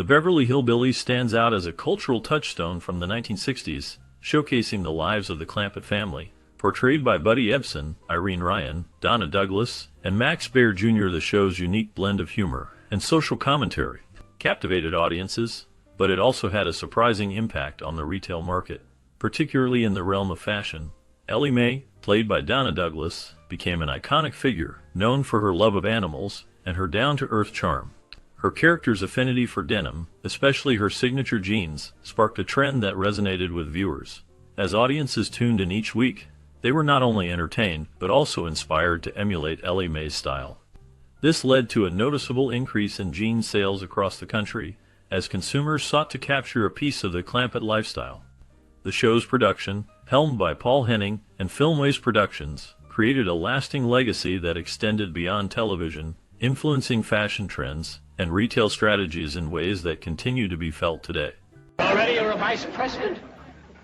Beverly Hillbillies stands out as a cultural touchstone from the 1960s, showcasing the lives of the Clampett family, portrayed by Buddy Ebsen, Irene Ryan, Donna Douglas, and Max Baer Jr. The show's unique blend of humor and social commentary captivated audiences, but it also had a surprising impact on the retail market, particularly in the realm of fashion. Ellie Mae, played by Donna Douglas, became an iconic figure, known for her love of animals and her down-to-earth charm. Her character's affinity for denim, especially her signature jeans, sparked a trend that resonated with viewers. As audiences tuned in each week, they were not only entertained, but also inspired to emulate Ellie Mae's style. This led to a noticeable increase in jean sales across the country, as consumers sought to capture a piece of the Clampett lifestyle. The show's production, helmed by Paul Henning and Filmways Productions, created a lasting legacy that extended beyond television, influencing fashion trends and retail strategies in ways that continue to be felt today. Already you're a vice president?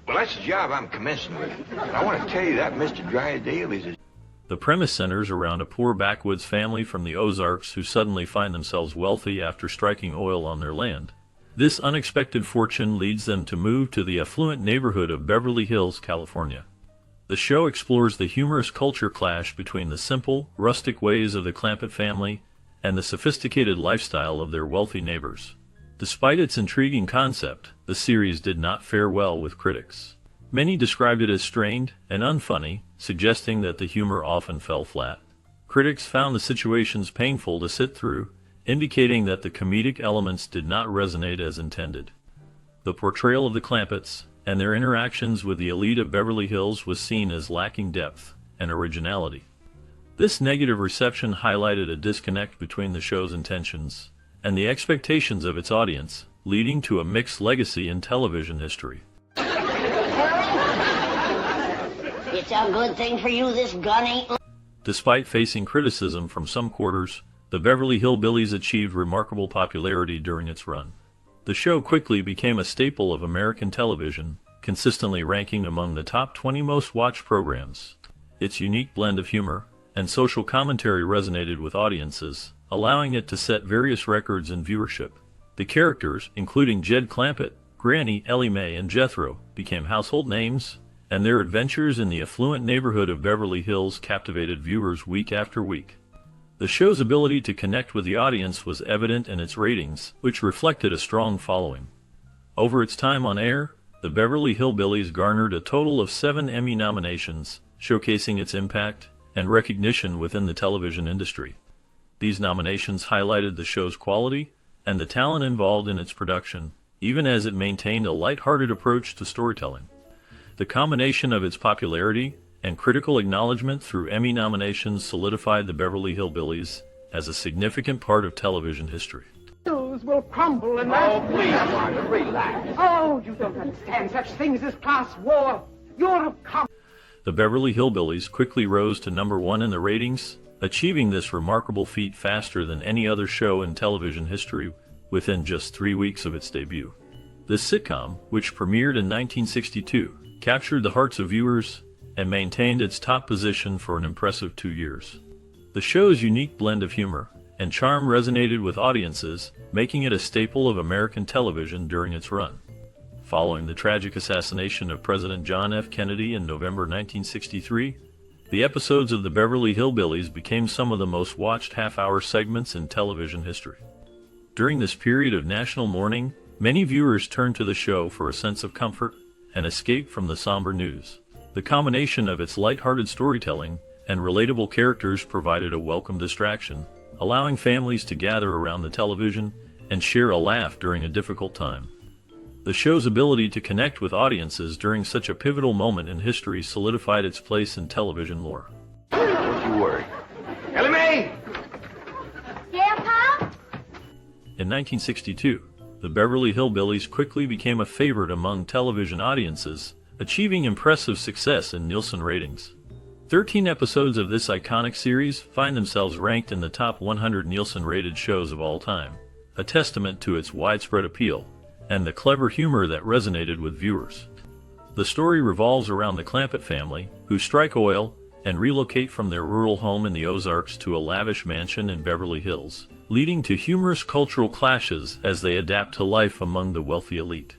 Well, that's the job I'm commencing with. I want to tell you that Mr. Drydale is... The premise centers around a poor backwoods family from the Ozarks who suddenly find themselves wealthy after striking oil on their land. This unexpected fortune leads them to move to the affluent neighborhood of Beverly Hills, California. The show explores the humorous culture clash between the simple, rustic ways of the Clampett family and the sophisticated lifestyle of their wealthy neighbors. Despite its intriguing concept, the series did not fare well with critics. Many described it as strained and unfunny, suggesting that the humor often fell flat. Critics found the situations painful to sit through, indicating that the comedic elements did not resonate as intended. The portrayal of the Clampetts and their interactions with the elite of Beverly Hills was seen as lacking depth and originality. This negative reception highlighted a disconnect between the show's intentions and the expectations of its audience, leading to a mixed legacy in television history. It's a good thing for you this gun ain't... Despite facing criticism from some quarters, the Beverly Hillbillies achieved remarkable popularity during its run. The show quickly became a staple of American television, consistently ranking among the top 20 most watched programs. Its unique blend of humor and social commentary resonated with audiences, allowing it to set various records in viewership. The characters, including Jed Clampett, Granny, Ellie Mae, and Jethro, became household names, and their adventures in the affluent neighborhood of Beverly Hills captivated viewers week after week. The show's ability to connect with the audience was evident in its ratings, which reflected a strong following. Over its time on air, the Beverly Hillbillies garnered a total of 7 Emmy nominations, showcasing its impact and recognition within the television industry. These nominations highlighted the show's quality and the talent involved in its production, even as it maintained a lighthearted approach to storytelling. The combination of its popularity and critical acknowledgement through Emmy nominations solidified the Beverly Hillbillies as a significant part of television history. Will crumble and please, Margaret, relax. Oh, you don't understand such things as class war. Europe comes. The Beverly Hillbillies quickly rose to number 1 in the ratings, achieving this remarkable feat faster than any other show in television history within just 3 weeks of its debut. This sitcom, which premiered in 1962, captured the hearts of viewers and maintained its top position for an impressive 2 years. The show's unique blend of humor and charm resonated with audiences, making it a staple of American television during its run. Following the tragic assassination of President John F. Kennedy in November 1963, the episodes of the Beverly Hillbillies became some of the most watched half-hour segments in television history. During this period of national mourning, many viewers turned to the show for a sense of comfort and escape from the somber news. The combination of its lighthearted storytelling and relatable characters provided a welcome distraction, allowing families to gather around the television and share a laugh during a difficult time. The show's ability to connect with audiences during such a pivotal moment in history solidified its place in television lore. Don't you worry. Ellie Mae! Yeah, Pop? In 1962, the Beverly Hillbillies quickly became a favorite among television audiences, achieving impressive success in Nielsen ratings. 13 episodes of this iconic series find themselves ranked in the top 100 Nielsen-rated shows of all time, a testament to its widespread appeal and the clever humor that resonated with viewers. The story revolves around the Clampett family, who strike oil and relocate from their rural home in the Ozarks to a lavish mansion in Beverly Hills, leading to humorous cultural clashes as they adapt to life among the wealthy elite.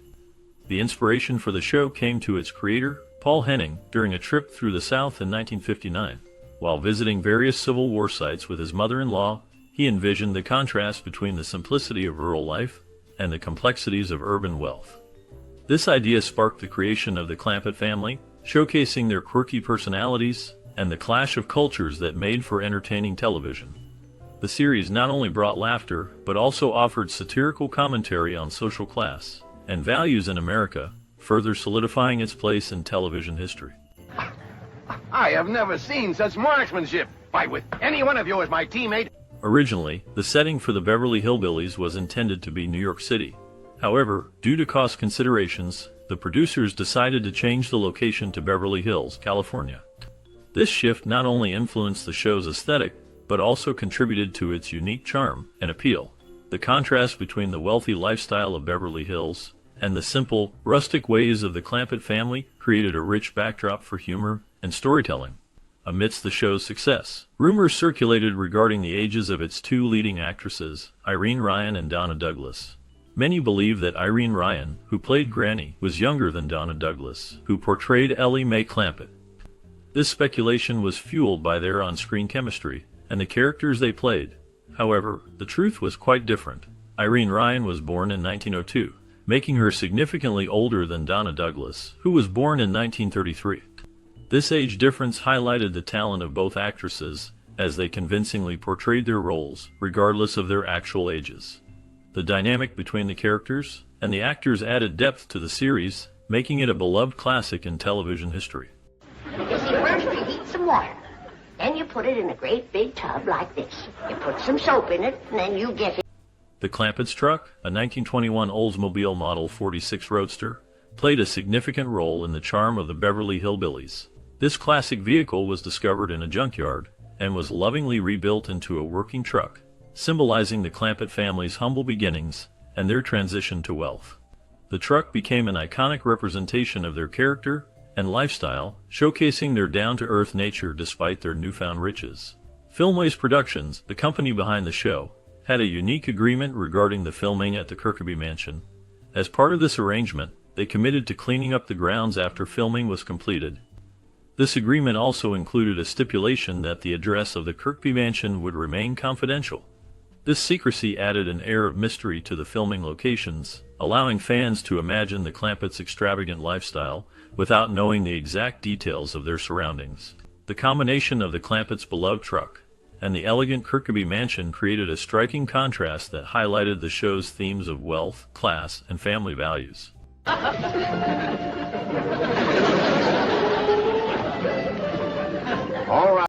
The inspiration for the show came to its creator, Paul Henning, during a trip through the South in 1959. While visiting various Civil War sites with his mother-in-law, he envisioned the contrast between the simplicity of rural life and the complexities of urban wealth. This idea sparked the creation of the Clampett family, showcasing their quirky personalities and the clash of cultures that made for entertaining television. The series not only brought laughter, but also offered satirical commentary on social class and values in America, further solidifying its place in television history. I have never seen such marksmanship. Fight with any one of you as my teammate. Originally, the setting for the Beverly Hillbillies was intended to be New York City. However, due to cost considerations, the producers decided to change the location to Beverly Hills, California. This shift not only influenced the show's aesthetic, but also contributed to its unique charm and appeal. The contrast between the wealthy lifestyle of Beverly Hills and the simple, rustic ways of the Clampett family created a rich backdrop for humor and storytelling. Amidst the show's success, rumors circulated regarding the ages of its two leading actresses, Irene Ryan and Donna Douglas. Many believe that Irene Ryan, who played Granny, was younger than Donna Douglas, who portrayed Ellie Mae Clampett. This speculation was fueled by their on-screen chemistry and the characters they played. However, the truth was quite different. Irene Ryan was born in 1902, making her significantly older than Donna Douglas, who was born in 1933. This age difference highlighted the talent of both actresses as they convincingly portrayed their roles, regardless of their actual ages. The dynamic between the characters and the actors added depth to the series, making it a beloved classic in television history. You see, first you heat some water. Then you put it in a great big tub like this. You put some soap in it, and then you get it. The Clampett's truck, a 1921 Oldsmobile Model 46 Roadster, played a significant role in the charm of the Beverly Hillbillies. This classic vehicle was discovered in a junkyard and was lovingly rebuilt into a working truck, symbolizing the Clampett family's humble beginnings and their transition to wealth. The truck became an iconic representation of their character and lifestyle, showcasing their down-to-earth nature despite their newfound riches. Filmways Productions, the company behind the show, had a unique agreement regarding the filming at the Kirkby Mansion. As part of this arrangement, they committed to cleaning up the grounds after filming was completed. This agreement also included a stipulation that the address of the Kirkby Mansion would remain confidential. This secrecy added an air of mystery to the filming locations, allowing fans to imagine the Clampetts' extravagant lifestyle without knowing the exact details of their surroundings. The combination of the Clampetts' beloved truck and the elegant Kirkby Mansion created a striking contrast that highlighted the show's themes of wealth, class, and family values. All right.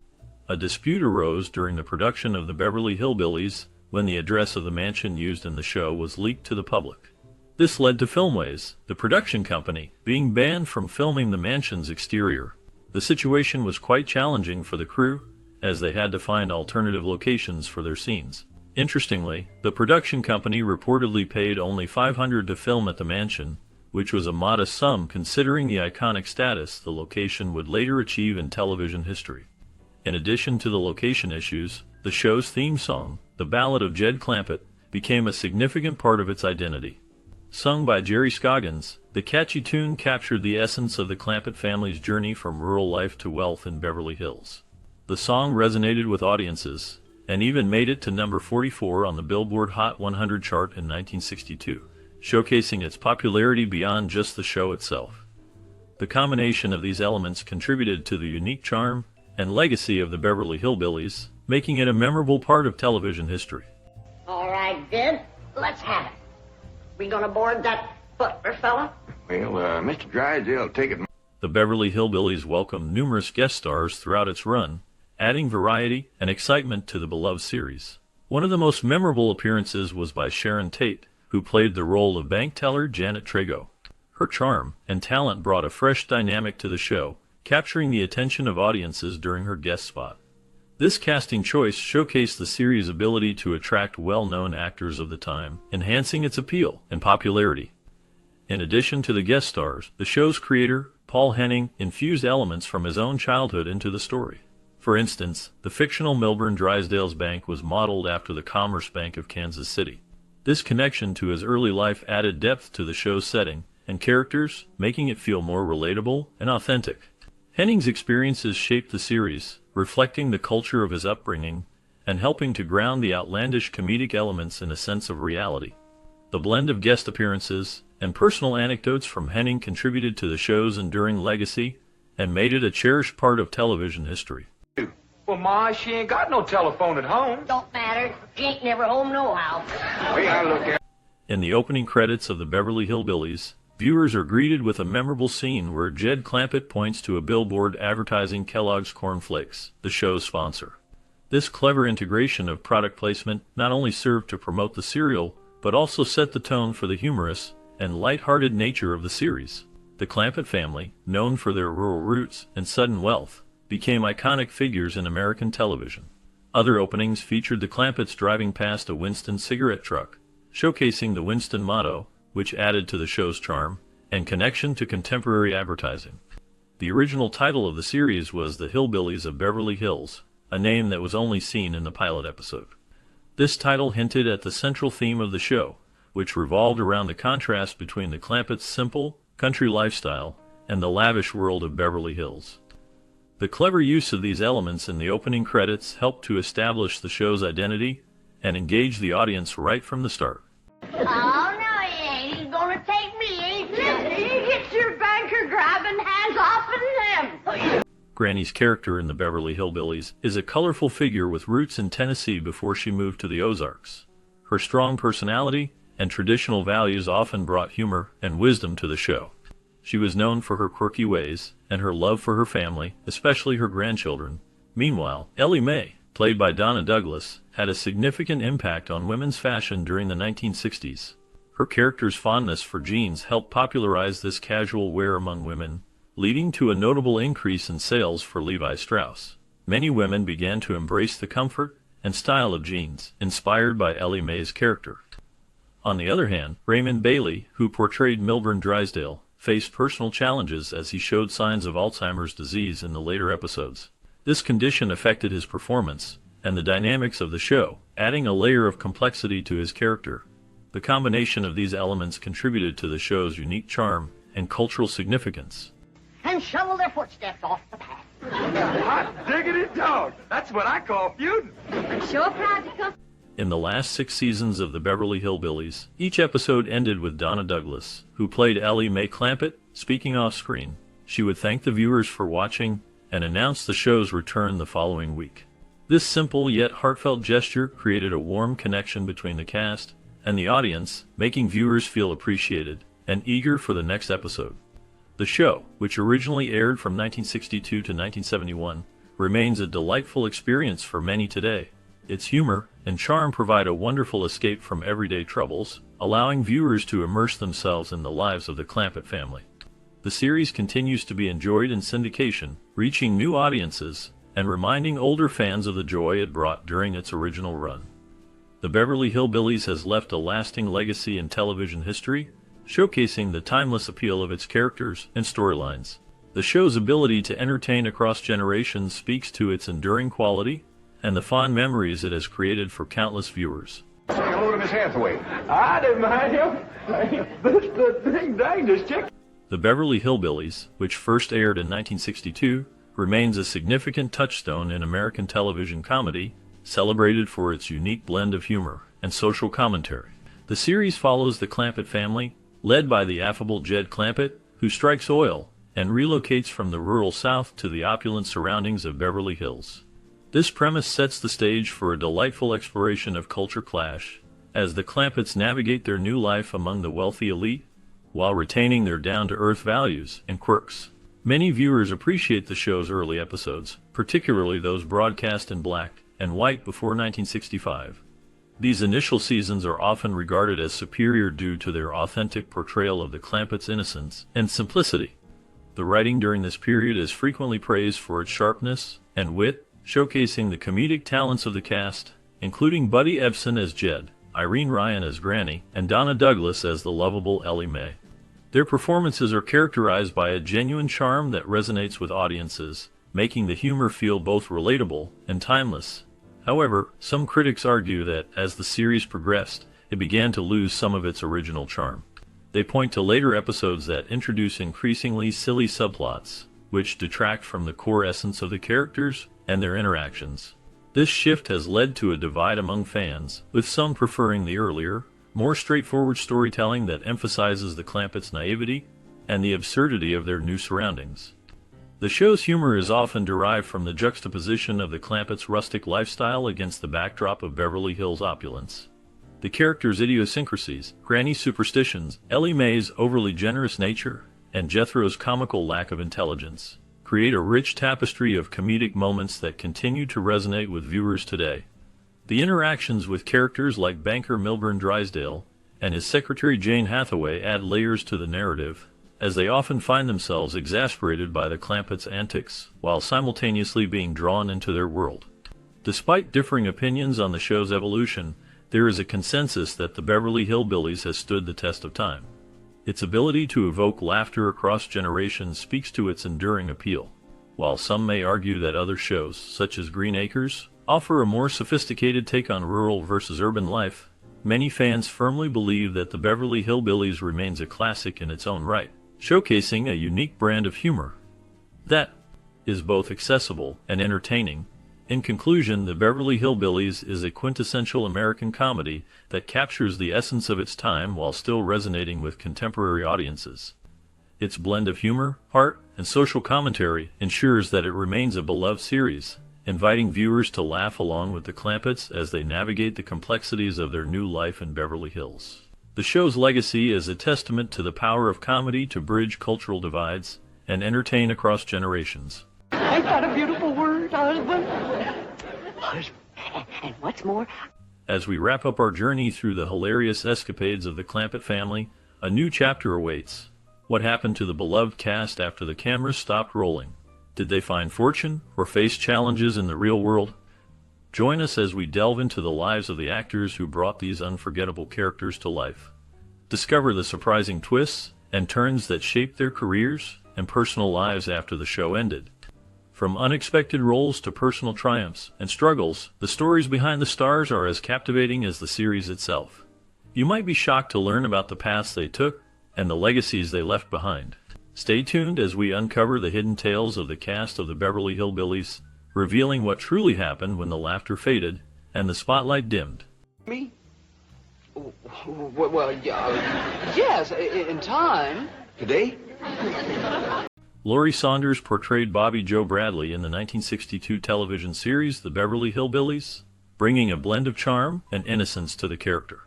A dispute arose during the production of the Beverly Hillbillies when the address of the mansion used in the show was leaked to the public. This led to Filmways, the production company, being banned from filming the mansion's exterior. The situation was quite challenging for the crew, as they had to find alternative locations for their scenes. Interestingly, the production company reportedly paid only $500 to film at the mansion, which was a modest sum considering the iconic status the location would later achieve in television history. In addition to the location issues, the show's theme song, The Ballad of Jed Clampett, became a significant part of its identity. Sung by Jerry Scoggins, the catchy tune captured the essence of the Clampett family's journey from rural life to wealth in Beverly Hills. The song resonated with audiences, and even made it to number 44 on the Billboard Hot 100 chart in 1962, showcasing its popularity beyond just the show itself. The combination of these elements contributed to the unique charm and legacy of the Beverly Hillbillies, making it a memorable part of television history. All right, then, let's have it. We gonna board that butler fella? Well, Mr. Drysdale, take it. The Beverly Hillbillies welcomed numerous guest stars throughout its run, adding variety and excitement to the beloved series. One of the most memorable appearances was by Sharon Tate, who played the role of bank teller Janet Trago. Her charm and talent brought a fresh dynamic to the show, capturing the attention of audiences during her guest spot. This casting choice showcased the series' ability to attract well-known actors of the time, enhancing its appeal and popularity. In addition to the guest stars, the show's creator, Paul Henning, infused elements from his own childhood into the story. For instance, the fictional Milburn Drysdale's bank was modeled after the Commerce Bank of Kansas City. This connection to his early life added depth to the show's setting and characters, making it feel more relatable and authentic. Henning's experiences shaped the series, reflecting the culture of his upbringing and helping to ground the outlandish comedic elements in a sense of reality. The blend of guest appearances and personal anecdotes from Henning contributed to the show's enduring legacy and made it a cherished part of television history. Well, Ma, she ain't got no telephone at home. Don't matter. She ain't never home nohow. Way I look at In the opening credits of the Beverly Hillbillies, viewers are greeted with a memorable scene where Jed Clampett points to a billboard advertising Kellogg's Corn Flakes, the show's sponsor. This clever integration of product placement not only served to promote the cereal, but also set the tone for the humorous and light-hearted nature of the series. The Clampett family, known for their rural roots and sudden wealth, became iconic figures in American television. Other openings featured the Clampetts driving past a Winston cigarette truck, showcasing the Winston motto, which added to the show's charm and connection to contemporary advertising. The original title of the series was The Hillbillies of Beverly Hills, a name that was only seen in the pilot episode. This title hinted at the central theme of the show, which revolved around the contrast between the Clampetts' simple, country lifestyle and the lavish world of Beverly Hills. The clever use of these elements in the opening credits helped to establish the show's identity and engage the audience right from the start. Oh, no, he ain't. He's gonna take me, ain't he? You get your banker grabbing hands off of him. Granny's character in the Beverly Hillbillies is a colorful figure with roots in Tennessee before she moved to the Ozarks. Her strong personality and traditional values often brought humor and wisdom to the show. She was known for her quirky ways and her love for her family, especially her grandchildren. Meanwhile, Ellie Mae, played by Donna Douglas, had a significant impact on women's fashion during the 1960s. Her character's fondness for jeans helped popularize this casual wear among women, leading to a notable increase in sales for Levi Strauss. Many women began to embrace the comfort and style of jeans, inspired by Ellie Mae's character. On the other hand, Raymond Bailey, who portrayed Milburn Drysdale, faced personal challenges as he showed signs of Alzheimer's disease in the later episodes. This condition affected his performance and the dynamics of the show, adding a layer of complexity to his character. The combination of these elements contributed to the show's unique charm and cultural significance. And shovel their footsteps off the path. Hot diggity dog. That's what I call feuding. I'm sure proud to come. In the last 6 seasons of the Beverly Hillbillies, each episode ended with Donna Douglas, who played Ellie Mae Clampett, speaking off-screen. She would thank the viewers for watching and announce the show's return the following week. This simple yet heartfelt gesture created a warm connection between the cast and the audience, making viewers feel appreciated and eager for the next episode. The show, which originally aired from 1962 to 1971, remains a delightful experience for many today. Its humor and charm provide a wonderful escape from everyday troubles, allowing viewers to immerse themselves in the lives of the Clampett family. The series continues to be enjoyed in syndication, reaching new audiences and reminding older fans of the joy it brought during its original run. The Beverly Hillbillies has left a lasting legacy in television history, showcasing the timeless appeal of its characters and storylines. The show's ability to entertain across generations speaks to its enduring quality and the fond memories it has created for countless viewers. Say hello to Miss Hathaway. I didn't mind him. The ding dang just chick. The Beverly Hillbillies, which first aired in 1962, remains a significant touchstone in American television comedy, celebrated for its unique blend of humor and social commentary. The series follows the Clampett family, led by the affable Jed Clampett, who strikes oil and relocates from the rural South to the opulent surroundings of Beverly Hills. This premise sets the stage for a delightful exploration of culture clash, as the Clampetts navigate their new life among the wealthy elite, while retaining their down-to-earth values and quirks. Many viewers appreciate the show's early episodes, particularly those broadcast in black and white before 1965. These initial seasons are often regarded as superior due to their authentic portrayal of the Clampetts' innocence and simplicity. The writing during this period is frequently praised for its sharpness and wit, showcasing the comedic talents of the cast, including Buddy Ebsen as Jed, Irene Ryan as Granny, and Donna Douglas as the lovable Ellie Mae. Their performances are characterized by a genuine charm that resonates with audiences, making the humor feel both relatable and timeless. However, some critics argue that, as the series progressed, it began to lose some of its original charm. They point to later episodes that introduce increasingly silly subplots, which detract from the core essence of the characters and their interactions. This shift has led to a divide among fans, with some preferring the earlier, more straightforward storytelling that emphasizes the Clampetts' naivety and the absurdity of their new surroundings. The show's humor is often derived from the juxtaposition of the Clampetts' rustic lifestyle against the backdrop of Beverly Hills' opulence. The characters' idiosyncrasies, Granny's superstitions, Ellie Mae's overly generous nature, and Jethro's comical lack of intelligence create a rich tapestry of comedic moments that continue to resonate with viewers today. The interactions with characters like banker Milburn Drysdale and his secretary Jane Hathaway add layers to the narrative, as they often find themselves exasperated by the Clampetts' antics while simultaneously being drawn into their world. Despite differing opinions on the show's evolution, there is a consensus that the Beverly Hillbillies has stood the test of time. Its ability to evoke laughter across generations speaks to its enduring appeal. While some may argue that other shows, such as Green Acres, offer a more sophisticated take on rural versus urban life, many fans firmly believe that the Beverly Hillbillies remains a classic in its own right, showcasing a unique brand of humor that is both accessible and entertaining. In conclusion, the Beverly Hillbillies is a quintessential American comedy that captures the essence of its time while still resonating with contemporary audiences. Its blend of humor, heart, and social commentary ensures that it remains a beloved series, inviting viewers to laugh along with the Clampetts as they navigate the complexities of their new life in Beverly Hills. The show's legacy is a testament to the power of comedy to bridge cultural divides and entertain across generations. Ain't that a beautiful word, husband? And what's more, As we wrap up our journey through the hilarious escapades of the Clampett family, a new chapter awaits. What happened to the beloved cast after the cameras stopped rolling? Did they find fortune or face challenges in the real world? Join us as we delve into the lives of the actors who brought these unforgettable characters to life. Discover the surprising twists and turns that shaped their careers and personal lives after the show ended. From unexpected roles to personal triumphs and struggles, the stories behind the stars are as captivating as the series itself. You might be shocked to learn about the paths they took and the legacies they left behind. Stay tuned as we uncover the hidden tales of the cast of the Beverly Hillbillies, revealing what truly happened when the laughter faded and the spotlight dimmed. Me? Well, yes, in time. Today? Laurie Saunders portrayed Bobby Joe Bradley in the 1962 television series The Beverly Hillbillies, bringing a blend of charm and innocence to the character.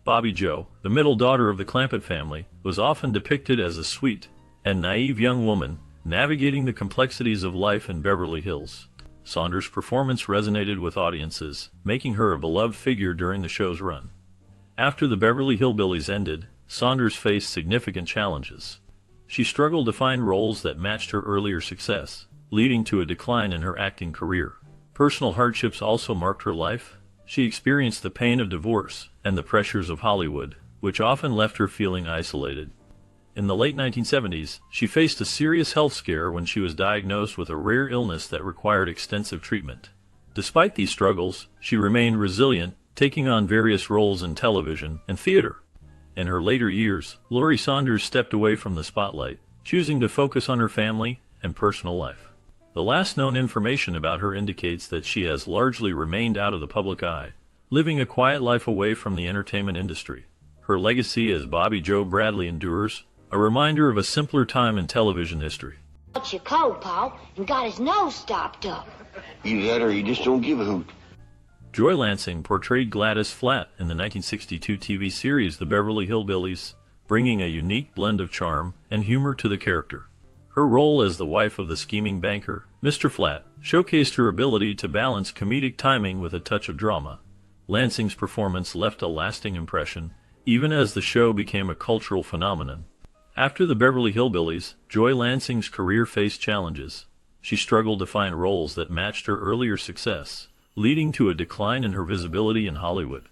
Bobby Joe, the middle daughter of the Clampett family, was often depicted as a sweet and naive young woman navigating the complexities of life in Beverly Hills. Saunders' performance resonated with audiences, making her a beloved figure during the show's run. After the Beverly Hillbillies ended, Saunders faced significant challenges. She struggled to find roles that matched her earlier success, leading to a decline in her acting career. Personal hardships also marked her life. She experienced the pain of divorce and the pressures of Hollywood, which often left her feeling isolated. In the late 1970s, she faced a serious health scare when she was diagnosed with a rare illness that required extensive treatment. Despite these struggles, she remained resilient, taking on various roles in television and theater. In her later years, Laurie Saunders stepped away from the spotlight, choosing to focus on her family and personal life. The last known information about her indicates that she has largely remained out of the public eye, living a quiet life away from the entertainment industry. Her legacy as Bobby Joe Bradley endures, a reminder of a simpler time in television history. What's your cold, Paul, and got his nose stopped up. Either that or you just don't give a hoot. Joy Lansing portrayed Gladys Flatt in the 1962 TV series The Beverly Hillbillies, bringing a unique blend of charm and humor to the character. Her role as the wife of the scheming banker, Mr. Flatt, showcased her ability to balance comedic timing with a touch of drama. Lansing's performance left a lasting impression, even as the show became a cultural phenomenon. After the Beverly Hillbillies, Joy Lansing's career faced challenges. She struggled to find roles that matched her earlier success, leading to a decline in her visibility in Hollywood.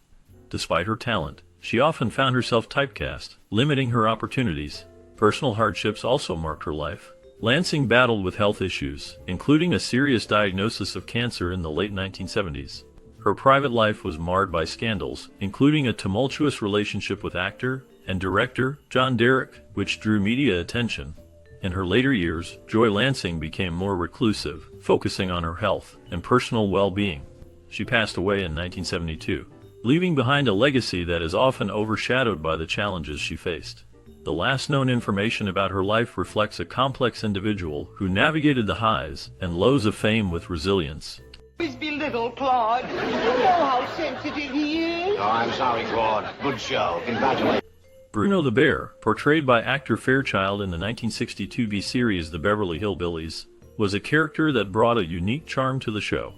Despite her talent, she often found herself typecast, limiting her opportunities. Personal hardships also marked her life. Lansing battled with health issues, including a serious diagnosis of cancer in the late 1970s. Her private life was marred by scandals, including a tumultuous relationship with actor and director John Derek, which drew media attention. In her later years, Joy Lansing became more reclusive, focusing on her health and personal well-being. She passed away in 1972, leaving behind a legacy that is often overshadowed by the challenges she faced. The last known information about her life reflects a complex individual who navigated the highs and lows of fame with resilience. Always belittle Claude. You know how sensitive he is. Oh, I'm sorry, Claude. Good show. Congratulations. Bruno the Bear, portrayed by actor Fairchild in the 1962 TV series The Beverly Hillbillies, was a character that brought a unique charm to the show.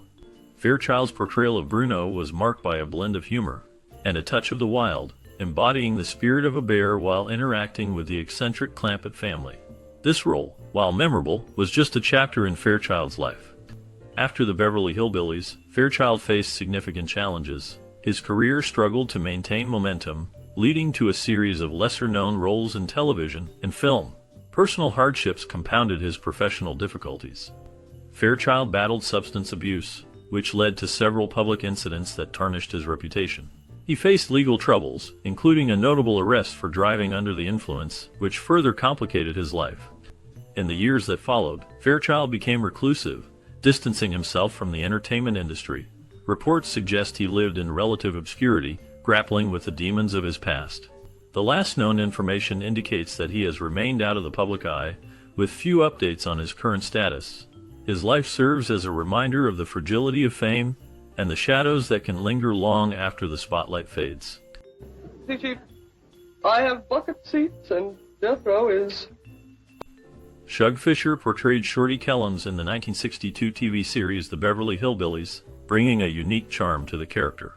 Fairchild's portrayal of Bruno was marked by a blend of humor and a touch of the wild, embodying the spirit of a bear while interacting with the eccentric Clampett family. This role, while memorable, was just a chapter in Fairchild's life. After the Beverly Hillbillies, Fairchild faced significant challenges. His career struggled to maintain momentum, leading to a series of lesser-known roles in television and film. Personal hardships compounded his professional difficulties. Fairchild battled substance abuse, which led to several public incidents that tarnished his reputation. He faced legal troubles, including a notable arrest for driving under the influence, which further complicated his life. In the years that followed, Fairchild became reclusive, distancing himself from the entertainment industry. Reports suggest he lived in relative obscurity, grappling with the demons of his past. The last known information indicates that he has remained out of the public eye, with few updates on his current status. His life serves as a reminder of the fragility of fame and the shadows that can linger long after the spotlight fades. Chief, I have bucket seats and death row is... Shug Fisher portrayed Shorty Kellums in the 1962 TV series The Beverly Hillbillies, bringing a unique charm to the character.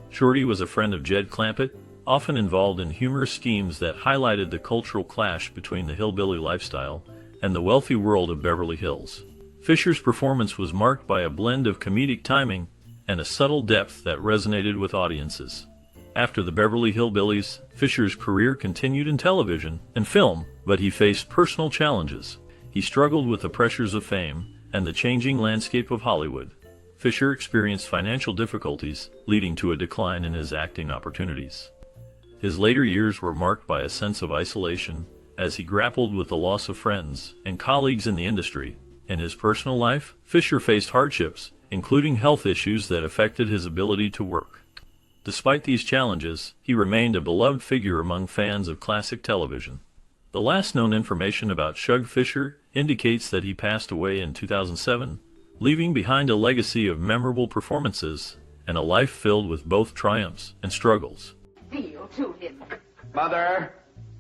Shorty was a friend of Jed Clampett, often involved in humorous schemes that highlighted the cultural clash between the hillbilly lifestyle and the wealthy world of Beverly Hills. Fisher's performance was marked by a blend of comedic timing and a subtle depth that resonated with audiences. After the Beverly Hillbillies, Fisher's career continued in television and film, but he faced personal challenges. He struggled with the pressures of fame and the changing landscape of Hollywood. Fisher experienced financial difficulties, leading to a decline in his acting opportunities. His later years were marked by a sense of isolation, as he grappled with the loss of friends and colleagues in the industry. In his personal life, Fisher faced hardships, including health issues that affected his ability to work. Despite these challenges, he remained a beloved figure among fans of classic television. The last known information about Shug Fisher indicates that he passed away in 2007, leaving behind a legacy of memorable performances and a life filled with both triumphs and struggles. Feel to him. Mother,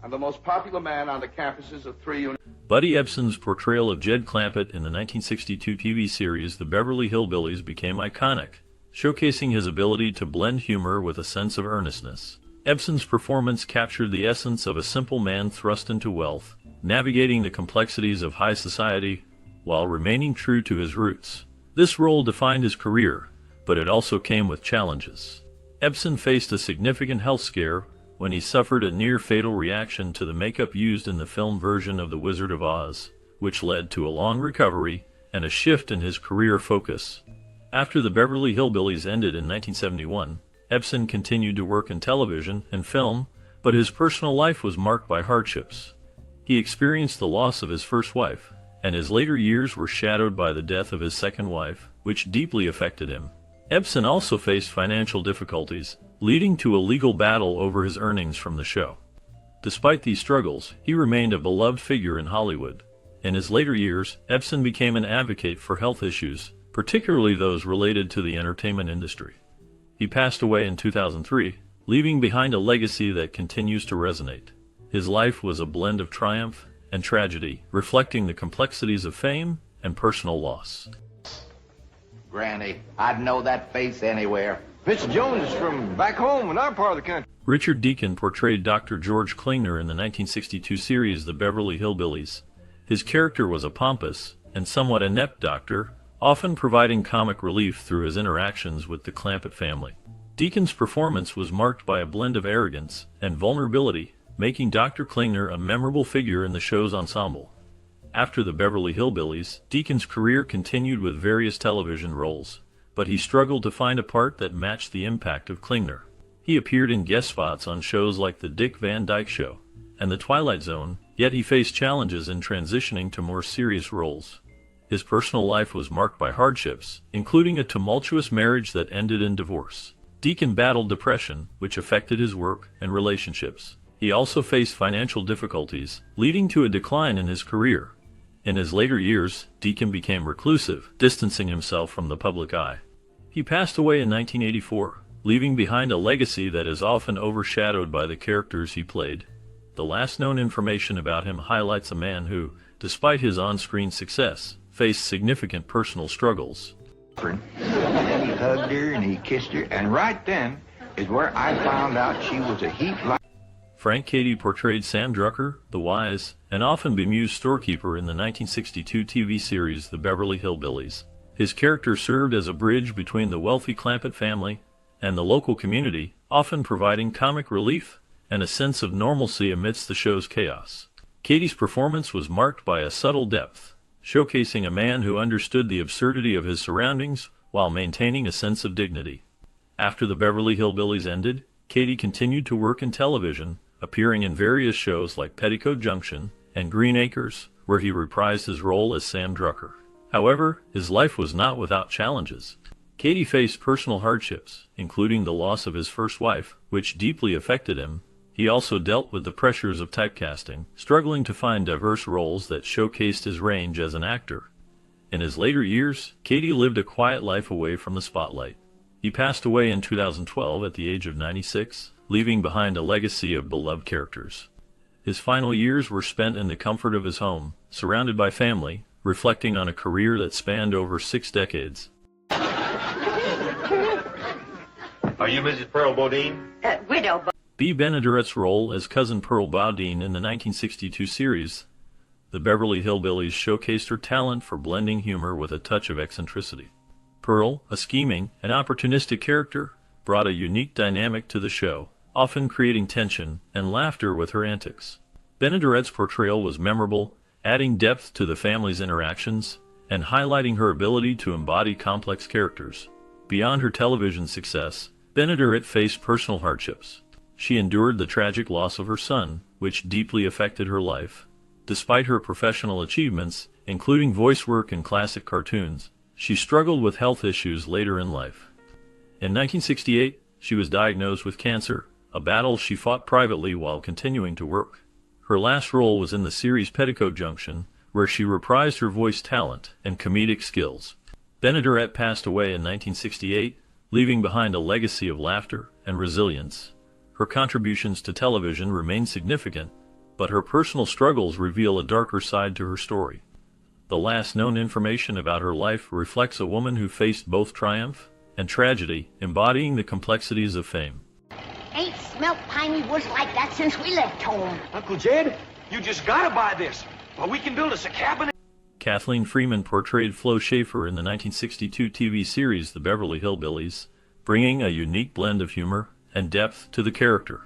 I'm the most popular man on the campuses of 3 universities. Buddy Ebsen's portrayal of Jed Clampett in the 1962 TV series The Beverly Hillbillies became iconic, showcasing his ability to blend humor with a sense of earnestness. Ebsen's performance captured the essence of a simple man thrust into wealth, navigating the complexities of high society while remaining true to his roots. This role defined his career, but it also came with challenges. Ebsen faced a significant health scare when he suffered a near-fatal reaction to the makeup used in the film version of The Wizard of Oz, which led to a long recovery and a shift in his career focus. After the Beverly Hillbillies ended in 1971, Ebsen continued to work in television and film, but his personal life was marked by hardships. He experienced the loss of his first wife, and his later years were shadowed by the death of his second wife, which deeply affected him. Ebsen also faced financial difficulties, leading to a legal battle over his earnings from the show. Despite these struggles, he remained a beloved figure in Hollywood. In his later years, Ebsen became an advocate for health issues, particularly those related to the entertainment industry. He passed away in 2003, leaving behind a legacy that continues to resonate. His life was a blend of triumph and tragedy, reflecting the complexities of fame and personal loss. Granny, I'd know that face anywhere. Mr. Jones is from back home in our part of the country. Richard Deacon portrayed Dr. George Klingner in the 1962 series The Beverly Hillbillies. His character was a pompous and somewhat inept doctor, often providing comic relief through his interactions with the Clampett family. Deacon's performance was marked by a blend of arrogance and vulnerability, making Dr. Klingner a memorable figure in the show's ensemble. After the Beverly Hillbillies, Deacon's career continued with various television roles, but he struggled to find a part that matched the impact of Klingner. He appeared in guest spots on shows like The Dick Van Dyke Show and The Twilight Zone, yet he faced challenges in transitioning to more serious roles. His personal life was marked by hardships, including a tumultuous marriage that ended in divorce. Deacon battled depression, which affected his work and relationships. He also faced financial difficulties, leading to a decline in his career. In his later years, Deacon became reclusive, distancing himself from the public eye. He passed away in 1984, leaving behind a legacy that is often overshadowed by the characters he played. The last known information about him highlights a man who, despite his on-screen success, faced significant personal struggles. And he hugged her and he kissed her, and right then is where I found out she was a heap like... Frank Cady portrayed Sam Drucker, the wise and often bemused storekeeper in the 1962 TV series The Beverly Hillbillies. His character served as a bridge between the wealthy Clampett family and the local community, often providing comic relief and a sense of normalcy amidst the show's chaos. Cady's performance was marked by a subtle depth, showcasing a man who understood the absurdity of his surroundings while maintaining a sense of dignity. After the Beverly Hillbillies ended, Cady continued to work in television, appearing in various shows like Petticoat Junction and Green Acres, where he reprised his role as Sam Drucker. However, his life was not without challenges. Cady faced personal hardships, including the loss of his first wife, which deeply affected him. He also dealt with the pressures of typecasting, struggling to find diverse roles that showcased his range as an actor. In his later years, Cady lived a quiet life away from the spotlight. He passed away in 2012 at the age of 96, leaving behind a legacy of beloved characters. His final years were spent in the comfort of his home, surrounded by family, reflecting on a career that spanned over 6 decades. Are you Mrs. Pearl Bodine? Widow. B. Benadret's role as Cousin Pearl Bodine in the 1962 series The Beverly Hillbillies showcased her talent for blending humor with a touch of eccentricity. Pearl, a scheming and opportunistic character, brought a unique dynamic to the show, often creating tension and laughter with her antics. Benadret's portrayal was memorable, adding depth to the family's interactions and highlighting her ability to embody complex characters. Beyond her television success, Benaderet faced personal hardships. She endured the tragic loss of her son, which deeply affected her life. Despite her professional achievements, including voice work in classic cartoons, she struggled with health issues later in life. In 1968, she was diagnosed with cancer, a battle she fought privately while continuing to work. Her last role was in the series Petticoat Junction, where she reprised her voice talent and comedic skills. Benaderet passed away in 1968, leaving behind a legacy of laughter and resilience. Her contributions to television remain significant, but her personal struggles reveal a darker side to her story. The last known information about her life reflects a woman who faced both triumph and tragedy, embodying the complexities of fame. Ain't smelt piney woods like that since we left home. Uncle Jed, you just gotta buy this. Well, we can build us a cabin. Kathleen Freeman portrayed Flo Schaefer in the 1962 TV series The Beverly Hillbillies, bringing a unique blend of humor and depth to the character.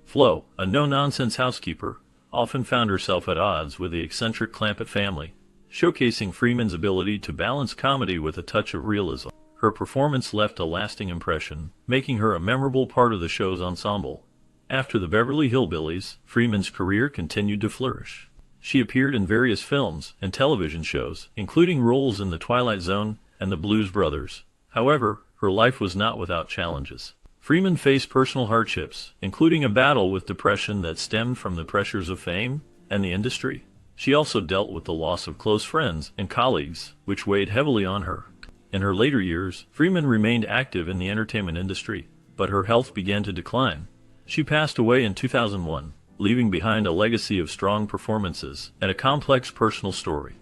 Flo, a no-nonsense housekeeper, often found herself at odds with the eccentric Clampett family, showcasing Freeman's ability to balance comedy with a touch of realism. Her performance left a lasting impression, making her a memorable part of the show's ensemble. After The Beverly Hillbillies, Freeman's career continued to flourish. She appeared in various films and television shows, including roles in The Twilight Zone and The Blues Brothers. However, her life was not without challenges. Freeman faced personal hardships, including a battle with depression that stemmed from the pressures of fame and the industry. She also dealt with the loss of close friends and colleagues, which weighed heavily on her. In her later years, Freeman remained active in the entertainment industry, but her health began to decline. She passed away in 2001, leaving behind a legacy of strong performances and a complex personal story.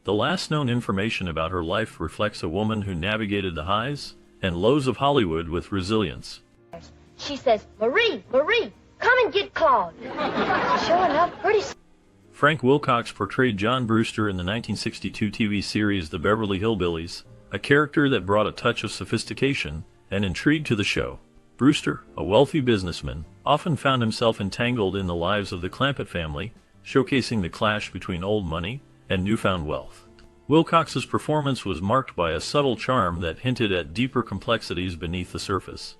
The last known information about her life reflects a woman who navigated the highs and lows of Hollywood with resilience. She says, Marie, Marie, come and get Claude. Sure enough, pretty soon. Frank Wilcox portrayed John Brewster in the 1962 TV series The Beverly Hillbillies, a character that brought a touch of sophistication and intrigue to the show. Brewster, a wealthy businessman, often found himself entangled in the lives of the Clampett family, showcasing the clash between old money and newfound wealth. Wilcox's performance was marked by a subtle charm that hinted at deeper complexities beneath the surface.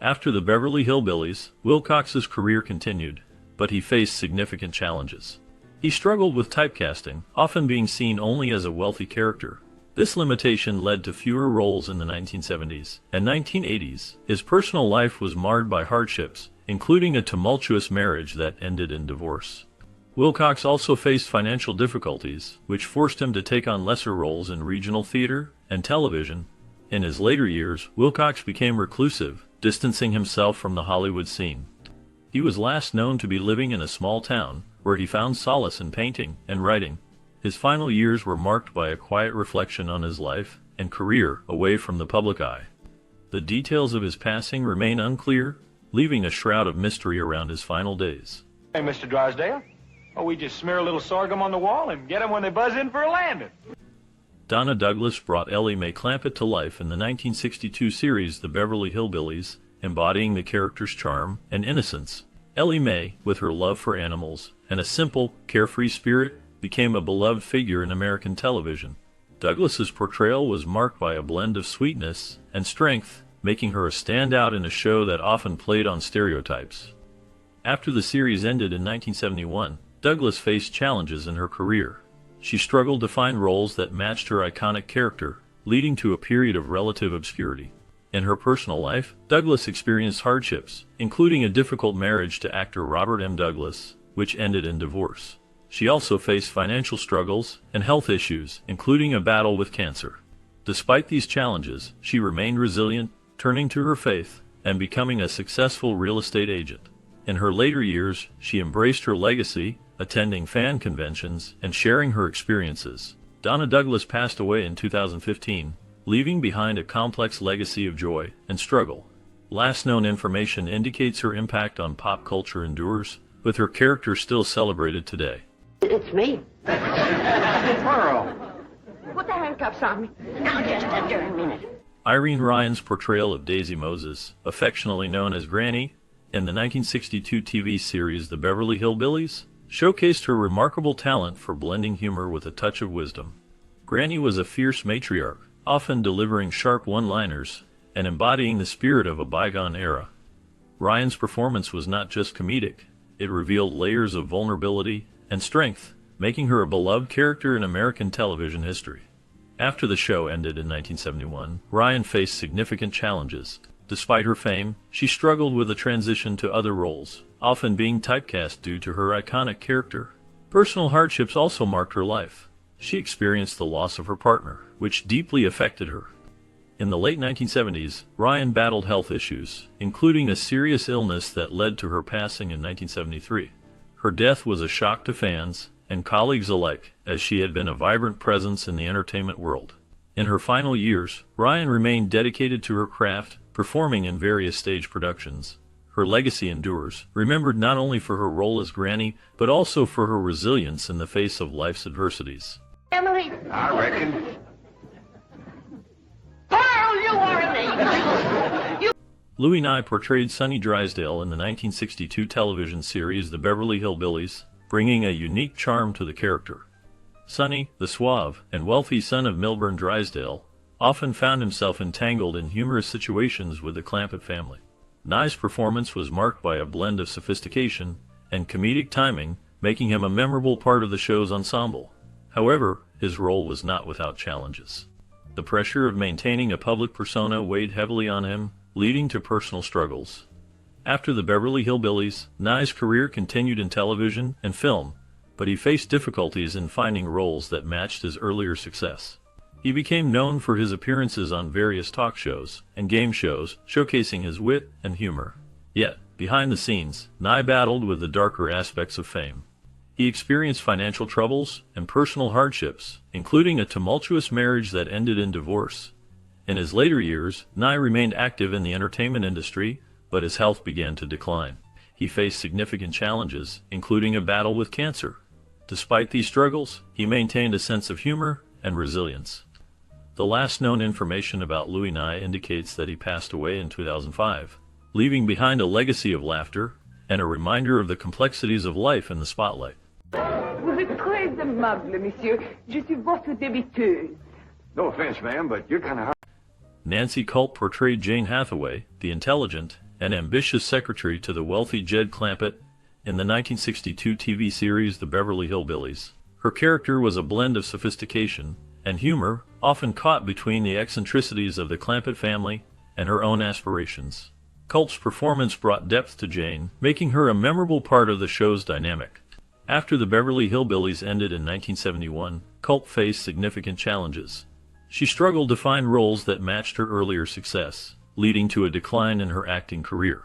After the Beverly Hillbillies, Wilcox's career continued, but he faced significant challenges. He struggled with typecasting, often being seen only as a wealthy character. This limitation led to fewer roles in the 1970s and 1980s. His personal life was marred by hardships, including a tumultuous marriage that ended in divorce. Wilcox also faced financial difficulties, which forced him to take on lesser roles in regional theater and television. In his later years, Wilcox became reclusive, distancing himself from the Hollywood scene. He was last known to be living in a small town, where he found solace in painting and writing. His final years were marked by a quiet reflection on his life and career away from the public eye. The details of his passing remain unclear, leaving a shroud of mystery around his final days. Hey, Mr. Drysdale. Oh, we just smear a little sorghum on the wall and get them when they buzz in for a landing. Donna Douglas brought Ellie Mae Clampett to life in the 1962 series The Beverly Hillbillies, embodying the character's charm and innocence. Ellie Mae, with her love for animals and a simple, carefree spirit, became a beloved figure in American television. Douglas's portrayal was marked by a blend of sweetness and strength, making her a standout in a show that often played on stereotypes. After the series ended in 1971, Douglas faced challenges in her career. She struggled to find roles that matched her iconic character, leading to a period of relative obscurity. In her personal life, Douglas experienced hardships, including a difficult marriage to actor Robert M. Douglas, which ended in divorce. She also faced financial struggles and health issues, including a battle with cancer. Despite these challenges, she remained resilient, turning to her faith and becoming a successful real estate agent. In her later years, she embraced her legacy, attending fan conventions and sharing her experiences. Donna Douglas passed away in 2015, leaving behind a complex legacy of joy and struggle. Last known information indicates her impact on pop culture endures, with her character still celebrated today. It's me. Pearl. Put the handcuffs on me. Now, just a darn minute. Irene Ryan's portrayal of Daisy Moses, affectionately known as Granny, in the 1962 TV series The Beverly Hillbillies, showcased her remarkable talent for blending humor with a touch of wisdom. Granny was a fierce matriarch, often delivering sharp one-liners and embodying the spirit of a bygone era. Ryan's performance was not just comedic, it revealed layers of vulnerability and strength, making her a beloved character in American television history. After the show ended in 1971, Ryan faced significant challenges. Despite her fame, she struggled with a transition to other roles, often being typecast due to her iconic character. Personal hardships also marked her life. She experienced the loss of her partner, which deeply affected her. In the late 1970s, Ryan battled health issues, including a serious illness that led to her passing in 1973. Her death was a shock to fans and colleagues alike, as she had been a vibrant presence in the entertainment world. In her final years, Ryan remained dedicated to her craft, performing in various stage productions. Her legacy endures, remembered not only for her role as Granny, but also for her resilience in the face of life's adversities. Emily. I reckon. Pearl, you are amazing. Louis Nye portrayed Sonny Drysdale in the 1962 television series The Beverly Hillbillies, bringing a unique charm to the character. Sonny, the suave and wealthy son of Milburn Drysdale, often found himself entangled in humorous situations with the Clampett family. Nye's performance was marked by a blend of sophistication and comedic timing, making him a memorable part of the show's ensemble. However, his role was not without challenges. The pressure of maintaining a public persona weighed heavily on him, leading to personal struggles. After the Beverly Hillbillies, Nye's career continued in television and film, but he faced difficulties in finding roles that matched his earlier success. He became known for his appearances on various talk shows and game shows, showcasing his wit and humor. Yet, behind the scenes, Nye battled with the darker aspects of fame. He experienced financial troubles and personal hardships, including a tumultuous marriage that ended in divorce. In his later years, Nye remained active in the entertainment industry, but his health began to decline. He faced significant challenges, including a battle with cancer. Despite these struggles, he maintained a sense of humor and resilience. The last known information about Louis Nye indicates that he passed away in 2005, leaving behind a legacy of laughter and a reminder of the complexities of life in the spotlight. Will it crave them aimable, monsieur. Je suis votre débiteuse. No offense, ma'am, but you're kind of hard. Nancy Culp portrayed Jane Hathaway, the intelligent and ambitious secretary to the wealthy Jed Clampett, in the 1962 TV series The Beverly Hillbillies. Her character was a blend of sophistication and humor, often caught between the eccentricities of the Clampett family and her own aspirations. Culp's performance brought depth to Jane, making her a memorable part of the show's dynamic. After The Beverly Hillbillies ended in 1971, Culp faced significant challenges. She struggled to find roles that matched her earlier success, leading to a decline in her acting career.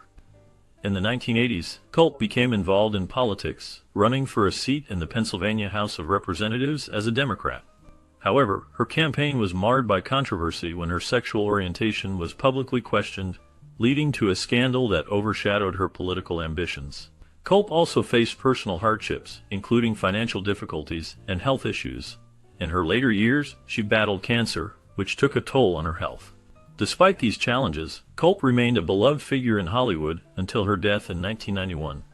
In the 1980s, Culp became involved in politics, running for a seat in the Pennsylvania House of Representatives as a Democrat. However, her campaign was marred by controversy when her sexual orientation was publicly questioned, leading to a scandal that overshadowed her political ambitions. Culp also faced personal hardships, including financial difficulties and health issues. In her later years, she battled cancer, which took a toll on her health. Despite these challenges, Culp remained a beloved figure in Hollywood until her death in 1991.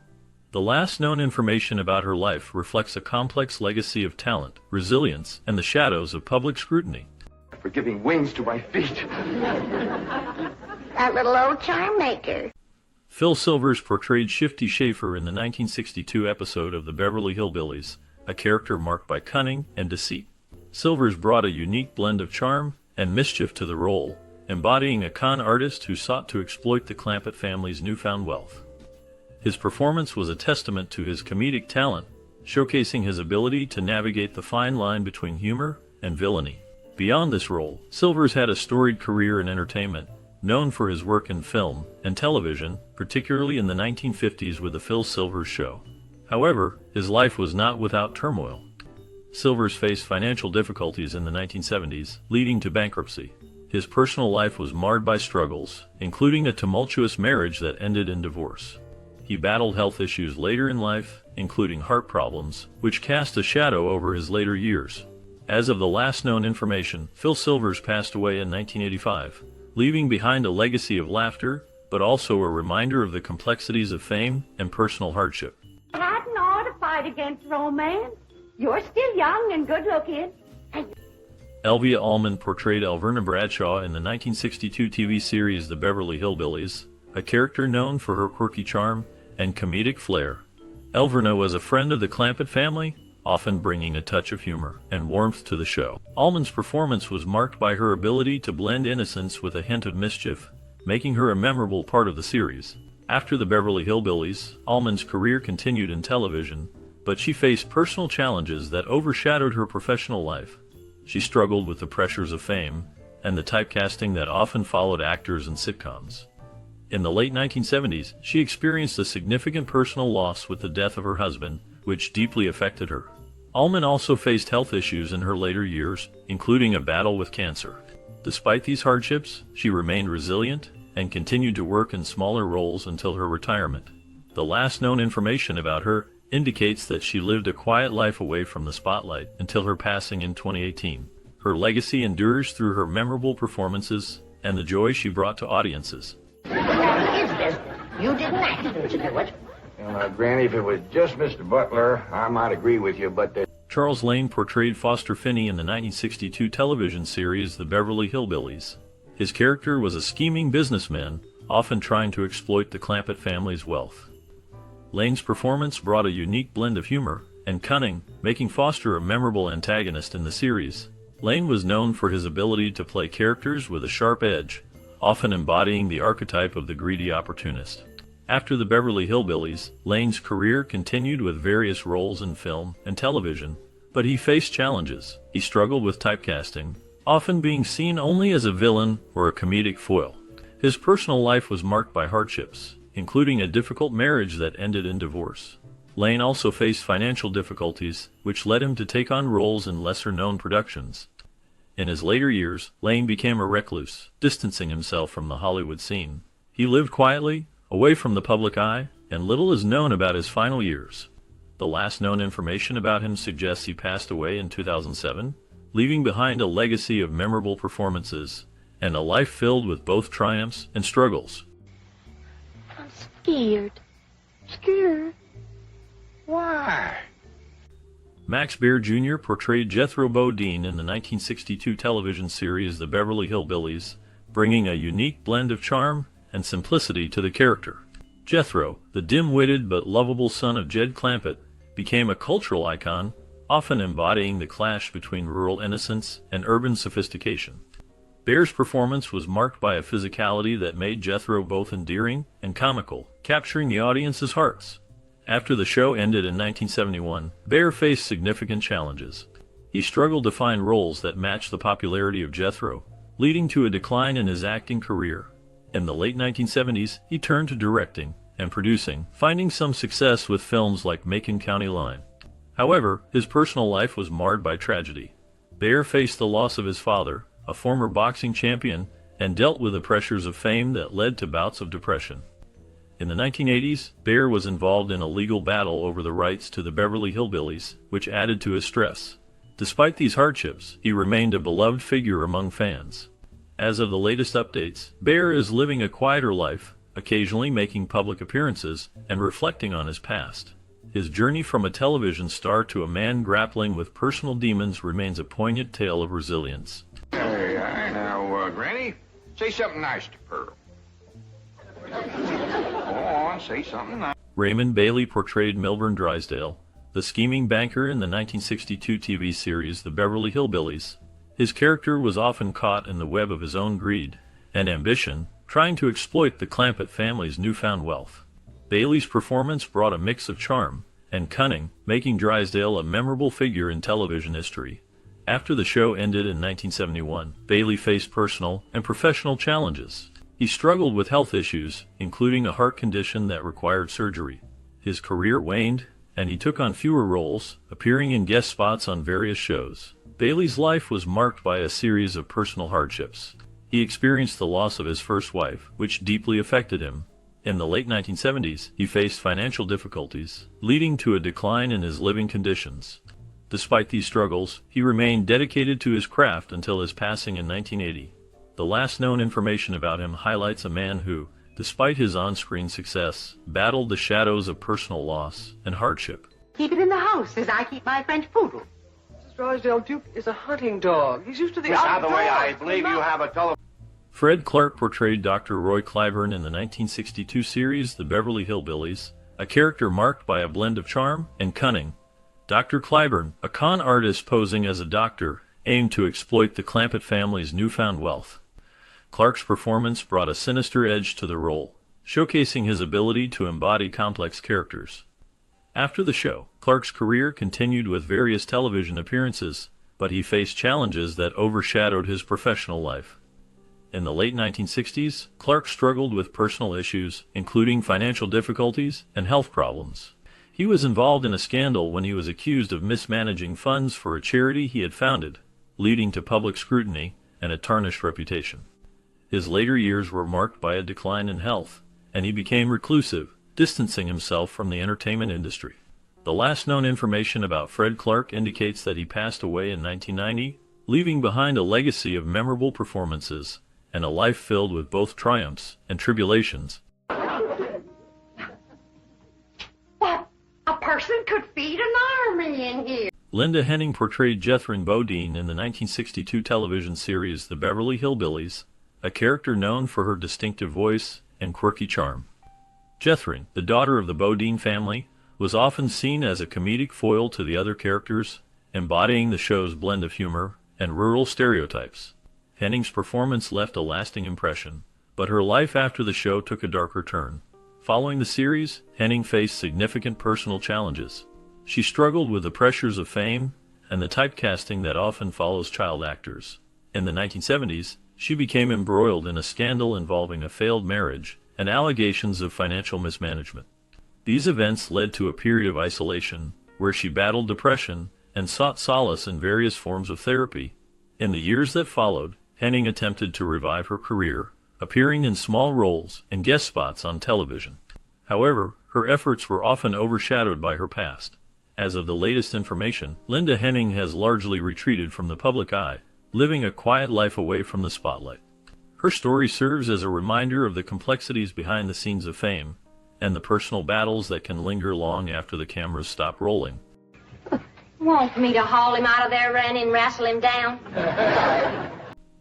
The last known information about her life reflects a complex legacy of talent, resilience, and the shadows of public scrutiny. For giving wings to my feet. That little old charm maker. Phil Silvers portrayed Shifty Schaefer in the 1962 episode of The Beverly Hillbillies, a character marked by cunning and deceit. Silvers brought a unique blend of charm and mischief to the role, embodying a con artist who sought to exploit the Clampett family's newfound wealth. His performance was a testament to his comedic talent, showcasing his ability to navigate the fine line between humor and villainy. Beyond this role, Silvers had a storied career in entertainment, known for his work in film and television, particularly in the 1950s with The Phil Silvers Show. However, his life was not without turmoil. Silvers faced financial difficulties in the 1970s, leading to bankruptcy. His personal life was marred by struggles, including a tumultuous marriage that ended in divorce. He battled health issues later in life, including heart problems, which cast a shadow over his later years. As of the last known information, Phil Silvers passed away in 1985, leaving behind a legacy of laughter, but also a reminder of the complexities of fame and personal hardship. You hadn't ought to fight against romance. You're still young and good-looking. Elvia Allman portrayed Alverna Bradshaw in the 1962 TV series The Beverly Hillbillies, a character known for her quirky charm and comedic flair. Alverna was a friend of the Clampett family, often bringing a touch of humor and warmth to the show. Allman's performance was marked by her ability to blend innocence with a hint of mischief, making her a memorable part of the series. After The Beverly Hillbillies, Allman's career continued in television, but she faced personal challenges that overshadowed her professional life. She struggled with the pressures of fame and the typecasting that often followed actors in sitcoms. In the late 1970s, she experienced a significant personal loss with the death of her husband, which deeply affected her. Allman also faced health issues in her later years, including a battle with cancer. Despite these hardships, she remained resilient and continued to work in smaller roles until her retirement. The last known information about her indicates that she lived a quiet life away from the spotlight until her passing in 2018. Her legacy endures through her memorable performances and the joy she brought to audiences. His business. You didn't ask him to do it. Well, Granny, if it was just Mr. Butler, I might agree with you, but Charles Lane portrayed Foster Finney in the 1962 television series The Beverly Hillbillies. His character was a scheming businessman, often trying to exploit the Clampett family's wealth. Lane's performance brought a unique blend of humor and cunning, making Foster a memorable antagonist in the series. Lane was known for his ability to play characters with a sharp edge, often embodying the archetype of the greedy opportunist. After The Beverly Hillbillies, Lane's career continued with various roles in film and television, but he faced challenges. He struggled with typecasting, often being seen only as a villain or a comedic foil. His personal life was marked by hardships, including a difficult marriage that ended in divorce. Lane also faced financial difficulties, which led him to take on roles in lesser-known productions. In his later years, Lane became a recluse, distancing himself from the Hollywood scene. He lived quietly, away from the public eye, and little is known about his final years. The last known information about him suggests he passed away in 2007, leaving behind a legacy of memorable performances and a life filled with both triumphs and struggles. I'm scared. Scared? why? Max Baer Jr. portrayed Jethro Bodine in the 1962 television series The Beverly Hillbillies, bringing a unique blend of charm and simplicity to the character. Jethro, the dim-witted but lovable son of Jed Clampett, became a cultural icon, often embodying the clash between rural innocence and urban sophistication. Baer's performance was marked by a physicality that made Jethro both endearing and comical, capturing the audience's hearts. After the show ended in 1971, Baer faced significant challenges. He struggled to find roles that matched the popularity of Jethro, leading to a decline in his acting career. In the late 1970s, he turned to directing and producing, finding some success with films like Macon County Line. However, his personal life was marred by tragedy. Baer faced the loss of his father, a former boxing champion, and dealt with the pressures of fame that led to bouts of depression. In the 1980s, Baer was involved in a legal battle over the rights to the Beverly Hillbillies, which added to his stress. Despite these hardships, he remained a beloved figure among fans. As of the latest updates, Baer is living a quieter life, occasionally making public appearances and reflecting on his past. His journey from a television star to a man grappling with personal demons remains a poignant tale of resilience. Hey, now, Granny, say something nice to Pearl. Go on, say something nice. Raymond Bailey portrayed Milburn Drysdale, the scheming banker in the 1962 TV series The Beverly Hillbillies. His character was often caught in the web of his own greed and ambition, trying to exploit the Clampett family's newfound wealth. Bailey's performance brought a mix of charm and cunning, making Drysdale a memorable figure in television history. After the show ended in 1971, Bailey faced personal and professional challenges. He struggled with health issues, including a heart condition that required surgery. His career waned, and he took on fewer roles, appearing in guest spots on various shows. Bailey's life was marked by a series of personal hardships. He experienced the loss of his first wife, which deeply affected him. In the late 1970s, he faced financial difficulties, leading to a decline in his living conditions. Despite these struggles, he remained dedicated to his craft until his passing in 1980. The last known information about him highlights a man who, despite his on-screen success, battled the shadows of personal loss and hardship. Keep it in the house as I keep my French poodle. Mrs. Drysdale, Duke is a hunting dog. He's used to the Miss outdoors. Hathaway, I believe you have a telephone. Fred Clark portrayed Dr. Roy Clyburn in the 1962 series The Beverly Hillbillies, a character marked by a blend of charm and cunning. Dr. Clyburn, a con artist posing as a doctor, aimed to exploit the Clampett family's newfound wealth. Clark's performance brought a sinister edge to the role, showcasing his ability to embody complex characters. After the show, Clark's career continued with various television appearances, but he faced challenges that overshadowed his professional life. In the late 1960s, Clark struggled with personal issues, including financial difficulties and health problems. He was involved in a scandal when he was accused of mismanaging funds for a charity he had founded, leading to public scrutiny and a tarnished reputation. His later years were marked by a decline in health, and he became reclusive, distancing himself from the entertainment industry. The last known information about Fred Clark indicates that he passed away in 1990, leaving behind a legacy of memorable performances and a life filled with both triumphs and tribulations. What? A person could feed an army in here. Linda Henning portrayed Jethro Bodine in the 1962 television series The Beverly Hillbillies, a character known for her distinctive voice and quirky charm. Jethro, the daughter of the Bodine family, was often seen as a comedic foil to the other characters, embodying the show's blend of humor and rural stereotypes. Henning's performance left a lasting impression, but her life after the show took a darker turn. Following the series, Henning faced significant personal challenges. She struggled with the pressures of fame and the typecasting that often follows child actors. In the 1970s, she became embroiled in a scandal involving a failed marriage and allegations of financial mismanagement. These events led to a period of isolation, where she battled depression and sought solace in various forms of therapy. In the years that followed, Henning attempted to revive her career, appearing in small roles and guest spots on television. However, her efforts were often overshadowed by her past. As of the latest information, Linda Henning has largely retreated from the public eye, living a quiet life away from the spotlight. Her story serves as a reminder of the complexities behind the scenes of fame and the personal battles that can linger long after the cameras stop rolling. Want me to haul him out of there and wrestle him down?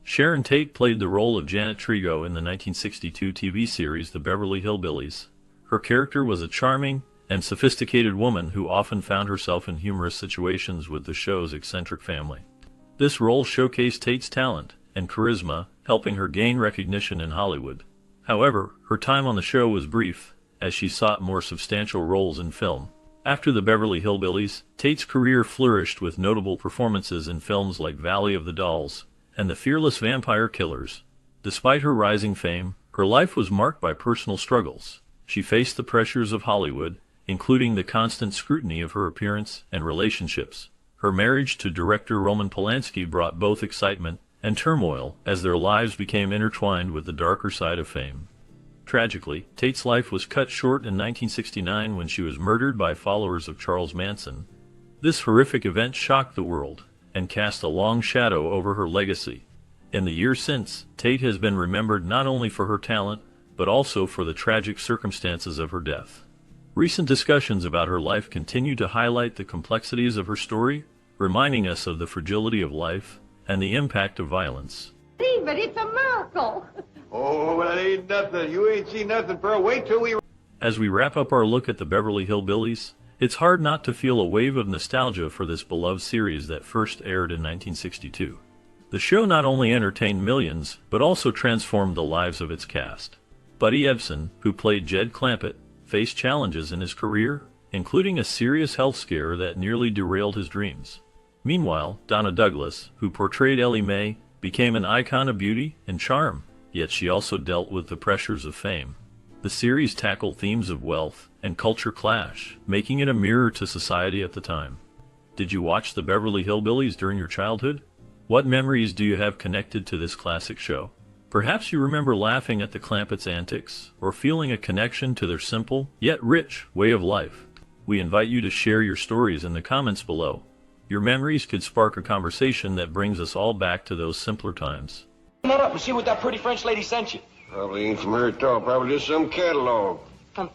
Sharon Tate played the role of Janet Trigo in the 1962 TV series The Beverly Hillbillies. Her character was a charming and sophisticated woman who often found herself in humorous situations with the show's eccentric family. This role showcased Tate's talent and charisma, helping her gain recognition in Hollywood. However, her time on the show was brief, as she sought more substantial roles in film. After The Beverly Hillbillies, Tate's career flourished with notable performances in films like Valley of the Dolls and The Fearless Vampire Killers. Despite her rising fame, her life was marked by personal struggles. She faced the pressures of Hollywood, including the constant scrutiny of her appearance and relationships. Her marriage to director Roman Polanski brought both excitement and turmoil as their lives became intertwined with the darker side of fame. Tragically, Tate's life was cut short in 1969 when she was murdered by followers of Charles Manson. This horrific event shocked the world and cast a long shadow over her legacy. In the years since, Tate has been remembered not only for her talent, but also for the tragic circumstances of her death. Recent discussions about her life continue to highlight the complexities of her story, reminding us of the fragility of life and the impact of violence. See, but it's a miracle. Oh, well, it ain't nothing. You ain't seen nothing, Pearl. Wait till we... As we wrap up our look at the Beverly Hillbillies, it's hard not to feel a wave of nostalgia for this beloved series that first aired in 1962. The show not only entertained millions, but also transformed the lives of its cast. Buddy Ebsen, who played Jed Clampett, faced challenges in his career, including a serious health scare that nearly derailed his dreams. Meanwhile, Donna Douglas, who portrayed Ellie Mae, became an icon of beauty and charm, yet she also dealt with the pressures of fame. The series tackled themes of wealth and culture clash, making it a mirror to society at the time. Did you watch the Beverly Hillbillies during your childhood? What memories do you have connected to this classic show? Perhaps you remember laughing at the Clampett's antics, or feeling a connection to their simple, yet rich, way of life. We invite you to share your stories in the comments below. Your memories could spark a conversation that brings us all back to those simpler times. That up and see what that pretty French lady sent you. Probably ain't from her at all. Probably just some catalog. From